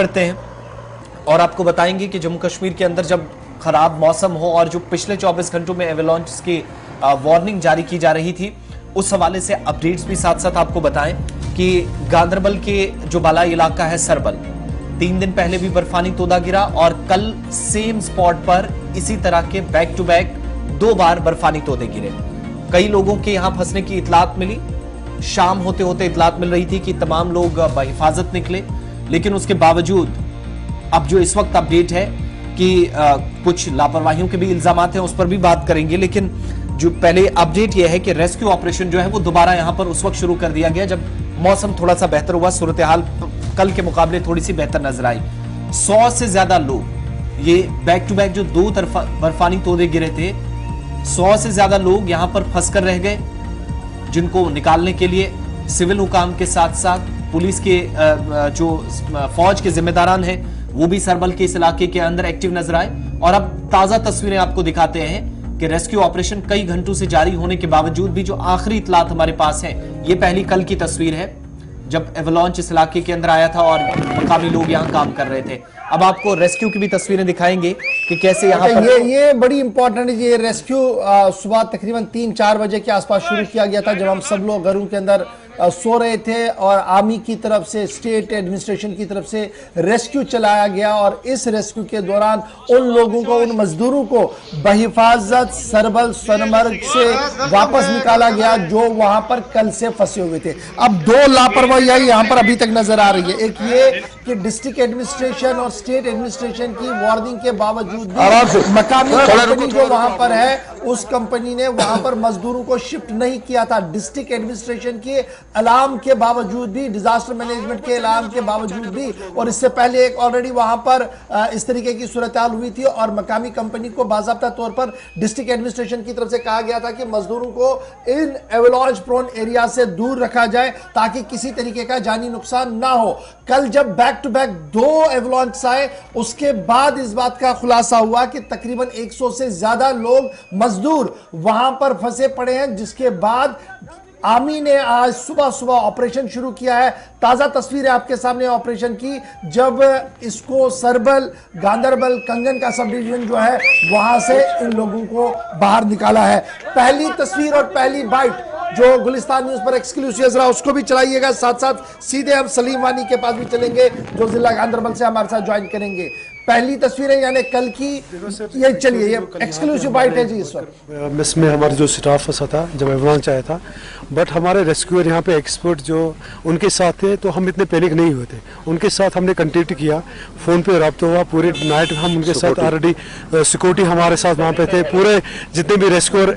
करते हैं और आपको बताएंगे कि जम्मू कश्मीर के अंदर जब खराब मौसम हो और जो पिछले 24 घंटों में एवेलांच की वार्निंग जारी की जा रही थी, उस हवाले से अपडेट्स भी साथ साथ आपको बताएं कि गांदरबल के जो बालाई इलाका है सरबल, 3 दिन पहले भी बर्फानी तोदा गिरा और कल सेम स्पॉट पर इसी तरह के बैक टू बैक 2 बार बर्फानी तोदे गिरे। कई लोगों के यहां फंसने की इतलात मिली। शाम होते होते इतलात मिल रही थी कि तमाम लोग बहिफाजत निकले, लेकिन उसके बावजूद अब जो इस वक्त अपडेट है कि कुछ लापरवाहियों के भी इल्जामात हैं, उस पर भी बात करेंगे। लेकिन जो पहले अपडेट यह है कि रेस्क्यू ऑपरेशन जो है वो दोबारा यहां पर उस वक्त शुरू कर दिया गया जब मौसम थोड़ा सा बेहतर हुआ, सूरत हाल कल के मुकाबले थोड़ी सी बेहतर नजर आई। 100 से ज्यादा लोग, ये बैक टू बैक जो 2 तरफा बर्फानी तोदे गिरे थे, 100 से ज्यादा लोग यहां पर फंस कर रह गए, जिनको निकालने के लिए सिविल हुकाम के साथ साथ पुलिस के जो फौज के जिम्मेदारान हैं वो भी सरबल के इस इलाके के अंदर एक्टिव नजर आए। और अब ताजा तस्वीरें आपको दिखाते हैं कि रेस्क्यू ऑपरेशन कई घंटों से जारी होने के बावजूद भी जो आखिरी इतलात हमारे पास है, ये पहली कल की तस्वीर है जब एवेलांच इस इलाके के अंदर आया था और मकामी लोग यहां काम कर रहे थे। अब आपको रेस्क्यू की भी तस्वीरें दिखाएंगे कि कैसे यहाँ पर ये बड़ी इंपॉर्टेंट है। ये रेस्क्यू सुबह तकरीबन 3-4 बजे के आसपास शुरू किया गया था, जब हम सब लोग घरों के अंदर सो रहे थे और आर्मी की तरफ से, स्टेट एडमिनिस्ट्रेशन की तरफ से रेस्क्यू चलाया गया। और इस रेस्क्यू के दौरान उन लोगों को, उन मजदूरों को बहिफाजत सरबल सोनमर्ग से वापस निकाला गया जो वहां पर कल से फंसे हुए थे। अब 2 लापरवाहियां यहां पर अभी तक नजर आ रही है। एक ये कि डिस्ट्रिक्ट एडमिनिस्ट्रेशन और स्टेट एडमिनिस्ट्रेशन की वार्निंग के बावजूद भी मकामी कंपनी जो वहां पर है, उस कंपनी ने वहां पर मजदूरों को शिफ्ट नहीं किया था। डिस्ट्रिक्ट एडमिनिस्ट्रेशन के अलार्म के बावजूद भी, डिजास्टर मैनेजमेंट के अलार्म के बावजूद भी, और इससे पहले एक ऑलरेडी वहां पर इस तरीके की सूरत हाल हुई थी और मकामी कंपनी को बाज़ाब्ता तौर पर डिस्ट्रिक्ट एडमिनिस्ट्रेशन की तरफ से कहा गया था कि मजदूरों को इन एवेलांच प्रोन एरिया से दूर रखा जाए ताकि किसी तरीके का जानी नुकसान ना हो। कल जब बैक टू बैक 2 एवेलांच आए, उसके बाद इस बात का खुलासा हुआ कि तकरीबन 100 से ज्यादा लोग मजदूर वहां पर फंसे पड़े हैं, जिसके बाद आर्मी ने आज सुबह ऑपरेशन शुरू किया है। ताजा तस्वीर है आपके सामने ऑपरेशन की, जब इसको सरबल, गांदरबल, कंगन का सब डिवीजन जो है वहां से इन लोगों को बाहर निकाला है। पहली तस्वीर और पहली बाइट जो गुलिस्तान न्यूज पर एक्सक्लूसिव रहा, उसको भी चलाइएगा। साथ साथ सीधे हम सलीम वानी के पास भी चलेंगे जो जिला गांदरबल से हमारे साथ ज्वाइन करेंगे। पहली तस्वीरें यानी कल की, ये चलिए, ये एक्सक्लूसिव बाइट है जी। इस वक्त मिस में हमारा जो स्टाफ फंसा था जब एवेलांच आया था, बट हमारे रेस्क्यूअर यहाँ पे एक्सपर्ट जो उनके साथ थे, तो हम इतने पैनिक नहीं हुए थे। उनके साथ हमने कंटेक्ट किया, फ़ोन पे रब्ता हुआ, पूरे नाइट हम उनके साथ ऑलरेडी सिक्योरिटी हमारे साथ वहाँ पे थे। पूरे जितने भी रेस्क्यूअर,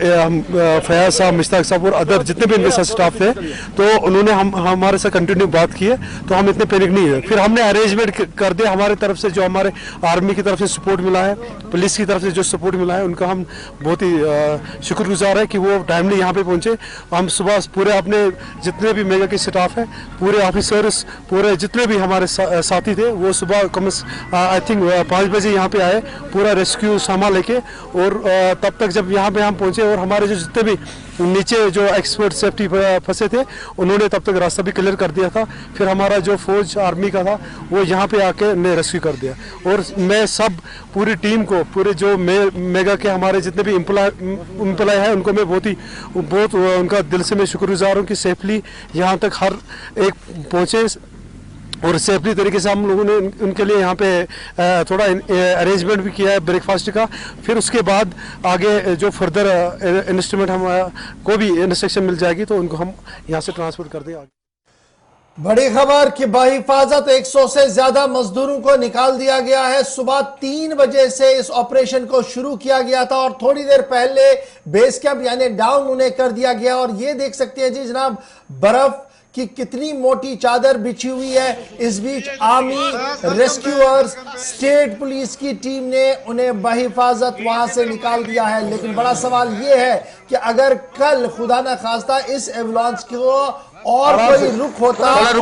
फयाज साहब, मुश्ताक साहब और अदर जितने भी इनके साथ स्टाफ थे, तो उन्होंने हमारे साथ कंटिन्यू बात की है, तो हम इतने पैनिक नहीं हुए। फिर हमने अरेंजमेंट कर दिया हमारे तरफ से, जो हमारे आर्मी की तरफ से सपोर्ट मिला है, पुलिस की तरफ से जो सपोर्ट मिला है, उनका हम बहुत ही शुक्रगुजार है कि वो टाइमली यहाँ पे पहुँचे। हम सुबह पूरे अपने जितने भी मेगा के स्टाफ है, पूरे ऑफिसर्स, पूरे जितने भी हमारे साथी थे, वो सुबह कम आई थिंक 5 बजे यहाँ पे आए, पूरा रेस्क्यू सामान लेके। और तब तक जब यहाँ पे हम पहुँचे और हमारे जो जितने भी नीचे जो एक्सपर्ट सेफ्टी फंसे थे, उन्होंने तब तक रास्ता भी क्लियर कर दिया था। फिर हमारा जो फौज आर्मी का था वो यहाँ पे आके ने रेस्क्यू कर दिया। और मैं सब पूरी टीम को, पूरे जो मेगा के हमारे जितने भी एम्प्लॉय हैं, उनको मैं बहुत उनका दिल से मैं शुक्रगुजार हूँ कि सेफली यहाँ तक हर एक पहुँचे और सेफली तरीके से हम लोगों ने उनके लिए यहाँ पे थोड़ा अरेंजमेंट भी किया है ब्रेकफास्ट का। फिर उसके बाद आगे जो फर्दर इंस्ट्रूमेंट हम को भी इंस्ट्रक्शन मिल जाएगी तो उनको हम यहाँ से ट्रांसपोर्ट कर देंगे। बड़ी खबर कि बहिफाजत 100 से ज्यादा मजदूरों को निकाल दिया गया है। सुबह 3 बजे से इस ऑपरेशन को शुरू किया गया था और थोड़ी देर पहले बेस कैंप यानी डाउन उन्हें कर दिया गया। और ये देख सकते हैं जी जनाब, बर्फ कि कितनी मोटी चादर बिछी हुई है। इस बीच आर्मी, रेस्क्यूअर्स, स्टेट पुलिस की टीम ने उन्हें बहिफाजत वहां से निकाल दिया है। लेकिन बड़ा सवाल यह है कि अगर कल खुदा न खास्ता इस एवेलांच को और कोई रुख होता और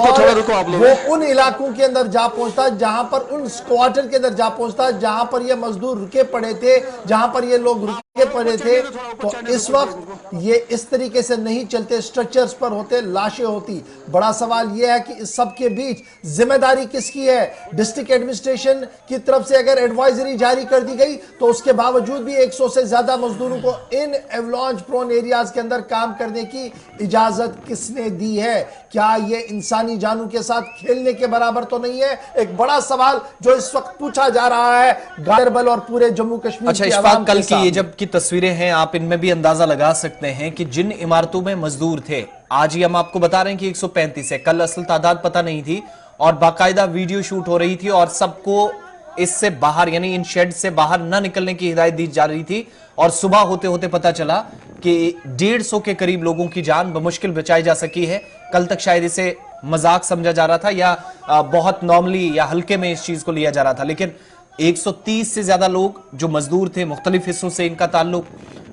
वो उन इलाकों के अंदर जा पहुंचता, जहां पर उन स्क्वाटर के अंदर जा पहुंचता जहां पर ये मजदूर रुके पड़े थे, जहां पर ये लोग पड़े थे तो इस वक्त ये इस तरीके से नहीं चलते, स्ट्रक्चर्स पर होते, लाशें होती। बड़ा सवाल यह है कि इस सब के बीच जिम्मेदारी किसकी है? डिस्ट्रिक्ट एडमिनिस्ट्रेशन की तरफ से अगर एडवाइजरी जारी कर दी गई तो उसके बावजूद भी 100 से ज्यादा मजदूरों को इन एवलांच प्रोन एरियाज के अंदर काम करने की इजाजत किसने दी है? क्या ये इंसानी जानों के साथ खेलने के बराबर तो नहीं है? एक बड़ा सवाल जो इस वक्त पूछा जा रहा है गांधरबल और पूरे जम्मू कश्मीर अच्छा, की इस आवाम बात कल के की ये सामने। जब की तस्वीरें हैं, आप इनमें भी अंदाजा लगा सकते हैं कि जिन इमारतों में मजदूर थे, आज ही हम आपको बता रहे हैं कि 135 है, कल असल तादाद पता नहीं थी, और बाकायदा वीडियो शूट हो रही थी और सबको इससे बाहर यानी इन शेड से बाहर न निकलने की हिदायत दी जा रही थी। और सुबह होते होते पता चला कि 150 के करीब लोगों की जान बमुश्किल बचाई जा सकी है। कल तक शायद इसे मजाक समझा जा रहा था या बहुत नॉर्मली या हल्के में इस चीज को लिया जा रहा था, लेकिन 130 से ज्यादा लोग जो मजदूर थे, मुख्तलिफ हिस्सों से इनका ताल्लुक,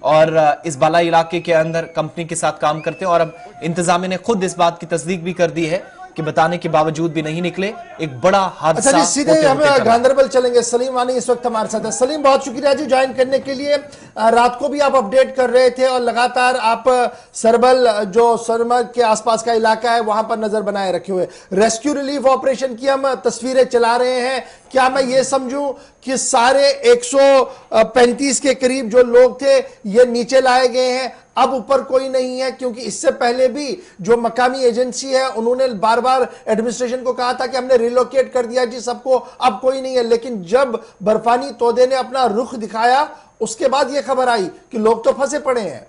और इस बाला इलाके के अंदर कंपनी के साथ काम करते हैं। और अब इंतजामिया ने खुद इस बात की तस्दीक भी कर दी है कि बताने के बावजूद भी नहीं निकले। एक बड़ा हादसा। अच्छा जी, सीधे हम गांधरबल चलेंगे। सलीम वानी इस वक्त हमारे साथ है। सलीम, बहुत शुक्रिया जी ज्वाइन करने के लिए। रात को भी आप अपडेट कर रहे थे और लगातार आप सरबल जो सरमद के आसपास का इलाका है वहां पर नजर बनाए रखे हुए। रेस्क्यू रिलीफ ऑपरेशन की हम तस्वीरें चला रहे हैं। क्या मैं ये समझूं कि सारे 135 के करीब जो लोग थे ये नीचे लाए गए हैं, अब ऊपर कोई नहीं है? क्योंकि इससे पहले भी जो मकामी एजेंसी है उन्होंने बार बार एडमिनिस्ट्रेशन को कहा था कि हमने रिलोकेट कर दिया जी सबको, अब कोई नहीं है। लेकिन जब बर्फानी तोदे ने अपना रुख दिखाया उसके बाद यह खबर आई कि लोग तो फंसे पड़े हैं।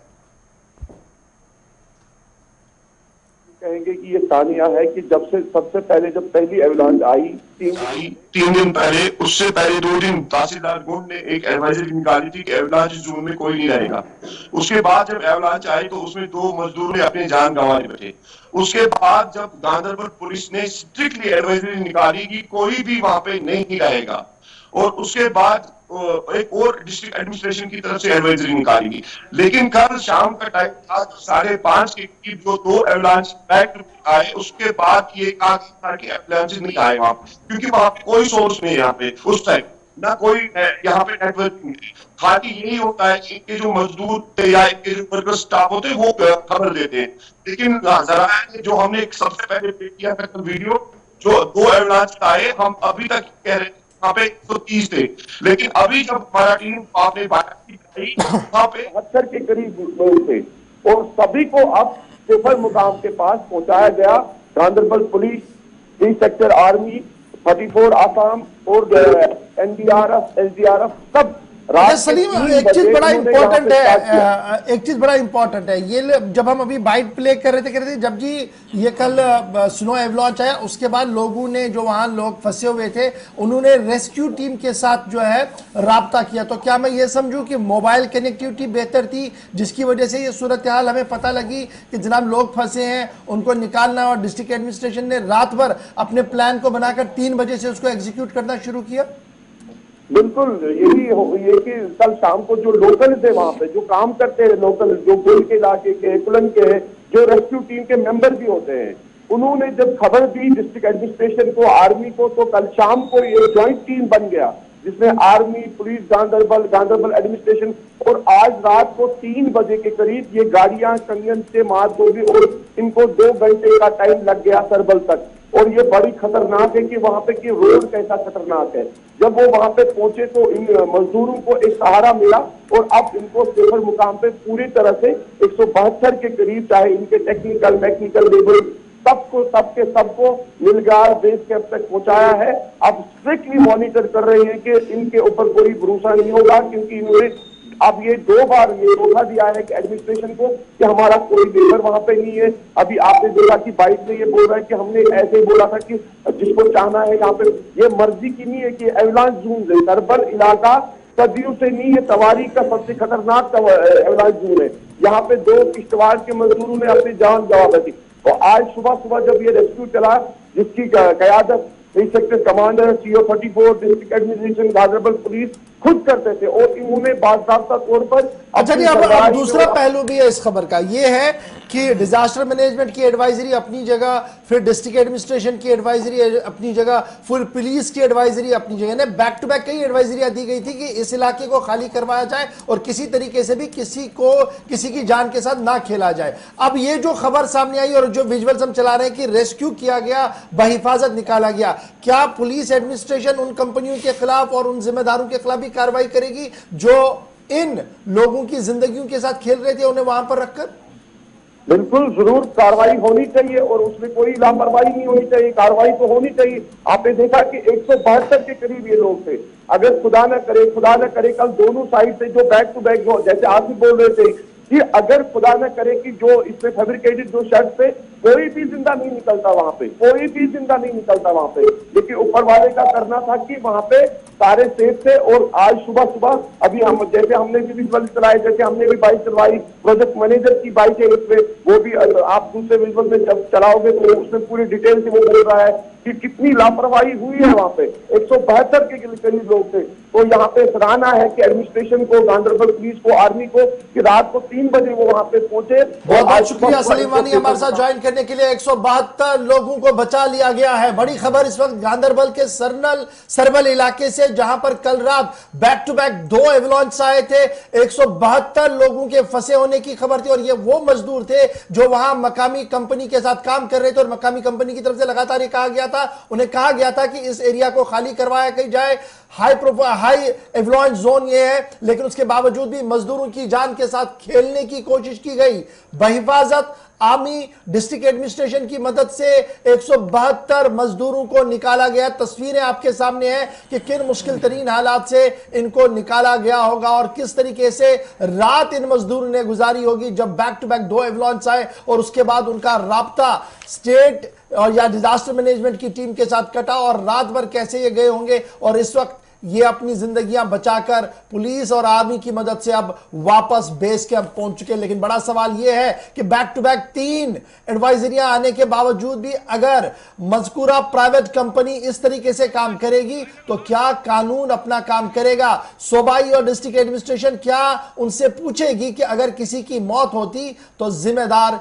कहेंगे कि ये तानिया है कि जब से सबसे पहले जब पहली एवलांच आई तीन दिन पहले, उससे पहले 2 दिन तहसीलदार गुंड ने एक एडवाइजरी निकाली थी कि एवलांच जोन में कोई नहीं रहेगा। उसके बाद जब एवलांच आई तो उसमें 2 मजदूर ने अपनी जान गंवानी पड़ी। उसके बाद जब गांधरबल पुलिस ने स्ट्रिक्टली एडवाइजरी निकाली कि कोई भी वहां पे नहीं रहेगा, और उसके बाद एक और डिस्ट्रिक्ट एडमिनिस्ट्रेशन की तरफ से एडवाइजरी निकाली गई। लेकिन कल शाम का टाइम था 5:30 के करीब जो 2 एवलांच आए, उसके बाद ये कहा कि एवलांच नहीं आए वहां, क्योंकि वहां पे कोई सोर्स नहीं है। यहाँ पे उस टाइम ना कोई यहाँ पे नेटवर्क नहीं, खाली यही होता है कि इनके जो मजदूर थे या इनके जो वर्कर स्टाफ होते हैं वो खबर देते हैं। लेकिन जरा जो हमने सबसे पहले किया था वीडियो, जो 2 एवलांच आए, हम अभी तक कह रहे थे वहां पे 130 थे, लेकिन अभी जब हमारा टीम आपने बात की वहां पे 70 के करीब लोग थे, और सभी को अब सिफर मुकाम के पास पहुंचाया गया। Ganderbal police, 3 sector army, 34 Assam और NDRF, SDRF सब। सलीम, एक चीज बड़ा इंपॉर्टेंट है, ये जब हम अभी बाइट प्ले कर रहे थे जब जी ये कल स्नो एवलांच आया, उसके बाद लोगों ने जो वहां लोग फंसे हुए थे उन्होंने रेस्क्यू टीम के साथ जो है राब्ता किया। तो क्या मैं ये समझूं कि मोबाइल कनेक्टिविटी बेहतर थी जिसकी वजह से ये सूरत हाल हमें पता लगी कि जनाब लोग फंसे हैं, उनको निकालना, और डिस्ट्रिक्ट एडमिनिस्ट्रेशन ने रात भर अपने प्लान को बनाकर 3 बजे से उसको एग्जीक्यूट करना शुरू किया? बिल्कुल ये कि कल शाम को जो लोकल थे वहां पे जो काम करते हैं, लोकल जो गुल के इलाके के, कुलन के, जो रेस्क्यू टीम के मेंबर भी होते हैं, उन्होंने जब खबर दी डिस्ट्रिक्ट एडमिनिस्ट्रेशन को, आर्मी को, तो कल शाम को ये ज्वाइंट टीम बन गया जिसमें आर्मी, पुलिस, गांधरबल एडमिनिस्ट्रेशन, और आज रात को 3 बजे के करीब ये गाड़ियां कंगन से मार होगी और इनको 2 घंटे का टाइम लग गया सरबल तक। और ये बड़ी खतरनाक है कि वहां पे कि रोड कैसा खतरनाक है। जब वो वहां पे पहुंचे तो इन मजदूरों को एक सहारा मिला और अब इनको सेफर मुकाम पे पूरी तरह से 172 के करीब, चाहे इनके टेक्निकल मैकेनिकल लेबर सबको मिलगार बेस कैंप तक पहुंचाया है। अब स्ट्रिक्टली मॉनिटर कर रहे हैं कि इनके ऊपर कोई भरोसा नहीं होगा, क्योंकि इन्होंने अब ये 2 बार ये धोखा दिया है कि एडमिनिस्ट्रेशन को कि हमारा कोई लेबर वहां पे नहीं है। अभी आपने देखा कि बाइट में ये बोल रहा है कि हमने ऐसे बोला था कि जिसको चाहना है यहाँ पे, ये मर्जी की नहीं है कि एवलांच जोन है। सरबल इलाका सदियों से नहीं है, तवारीख का सबसे खतरनाक एवलांच जोन है। यहाँ पे 2 किश्तवाड़ के मजदूरों ने अपनी जान गंवा दी। तो आज सुबह जब ये रेस्क्यू चला, जिसकी कयादत sector commander, CO 34 district administration, Ganderbal police खुद करते थे और इन्होंने बाकायदा तौर पर अच्छा जी, अब दूसरा पहलू भी है इस खबर का, ये है कि डिजास्टर मैनेजमेंट की एडवाइजरी अपनी जगह, फिर डिस्ट्रिक्ट एडमिनिस्ट्रेशन की एडवाइजरी अपनी जगह, फिर पुलिस की एडवाइजरी अपनी जगह, बैक टू बैक कई एडवाइजरियां दी गई थी कि इस इलाके को खाली करवाया जाए और किसी तरीके से भी किसी की जान के साथ ना खेला जाए। अब ये जो खबर सामने आई और जो विजुअल्स हम चला रहे हैं कि रेस्क्यू किया गया, बहिफाजत निकाला गया, क्या पुलिस एडमिनिस्ट्रेशन उन कंपनियों के खिलाफ और उन जिम्मेदारों के खिलाफ भी कार्रवाई करेगी जो इन लोगों की जिंदगियों के साथ खेल रहे थे उन्हें वहां पर रखकर? बिल्कुल जरूर कार्रवाई होनी चाहिए और उसमें कोई लापरवाही नहीं होनी चाहिए, कार्रवाई तो होनी चाहिए। आपने देखा कि 172 के करीब ये लोग थे। अगर खुदा न करे कल दोनों साइड से जो बैक टू बैक, जो जैसे आप भी बोल रहे थे कि अगर खुदा न करे कि जो इसमें फैब्रिकेटेड जो शर्ट थे, कोई भी जिंदा नहीं निकलता वहां पे, कोई भी जिंदा नहीं निकलता वहां पे। लेकिन ऊपर वाले का करना था कि वहां पे सारे सेफ थे। और आज सुबह सुबह अभी हम जैसे हमने भी विजुअल चलाए, जैसे हमने भी बाइक चलवाई, प्रोजेक्ट मैनेजर की बाइक है इसमें, वो भी आप दूसरे विजुअल में जब चलाओगे तो उसमें पूरी डिटेल से वो बोल रहा है कि कितनी लापरवाही हुई है वहां पे। 172 के करीब लोग थे। तो यहाँ पे सराहना है कि एडमिनिस्ट्रेशन को, गांधरबल पुलिस को, आर्मी को, कि रात को 3 बजे वो वहां पे पहुंचे। बहुत बहुत शुक्रिया सलीम वानी हमारे साथ ज्वाइन करने के लिए। 172 लोगों को बचा लिया गया है। बड़ी खबर इस वक्त गांधरबल के सरबल इलाके से, जहां पर कल रात बैक टू बैक 2 एवलांच आए थे। 172 लोगों के फंसे होने की खबर थी और ये वो मजदूर थे जो वहां मकामी कंपनी के साथ काम कर रहे थे और मकामी कंपनी की तरफ से लगातार कहा गया था, उन्हें कहा गया था कि इस एरिया को खाली करवाया जाए। हाई एवलांच जोन ये है, लेकिन उसके बावजूद भी मजदूरों की जान के साथ खेलने की कोशिश की गई। बहिफाजत आर्मी, डिस्ट्रिक्ट एडमिनिस्ट्रेशन की मदद से 172 मजदूरों को निकाला गया। तस्वीरें आपके सामने हैं कि किन मुश्किल तरीन हालात से इनको निकाला गया होगा और किस तरीके से रात इन मजदूरों ने गुजारी होगी जब बैक टू बैक 2 एवलांच आए और उसके बाद उनका राब्ता स्टेट और या डिजास्टर मैनेजमेंट की टीम के साथ कटा और रात भर कैसे ये गए होंगे और इस वक्त ये अपनी जिंदगियां बचाकर पुलिस और आर्मी की मदद से अब वापस बेस कैंप पहुंच चुके हैं। लेकिन बड़ा सवाल यह है कि बैक टू बैक 3 एडवाइजरियां आने के बावजूद भी अगर मजकूरा प्राइवेट कंपनी इस तरीके से काम करेगी तो क्या कानून अपना काम करेगा? सूबाई और डिस्ट्रिक्ट एडमिनिस्ट्रेशन क्या उनसे पूछेगी कि अगर किसी की मौत होती तो जिम्मेदार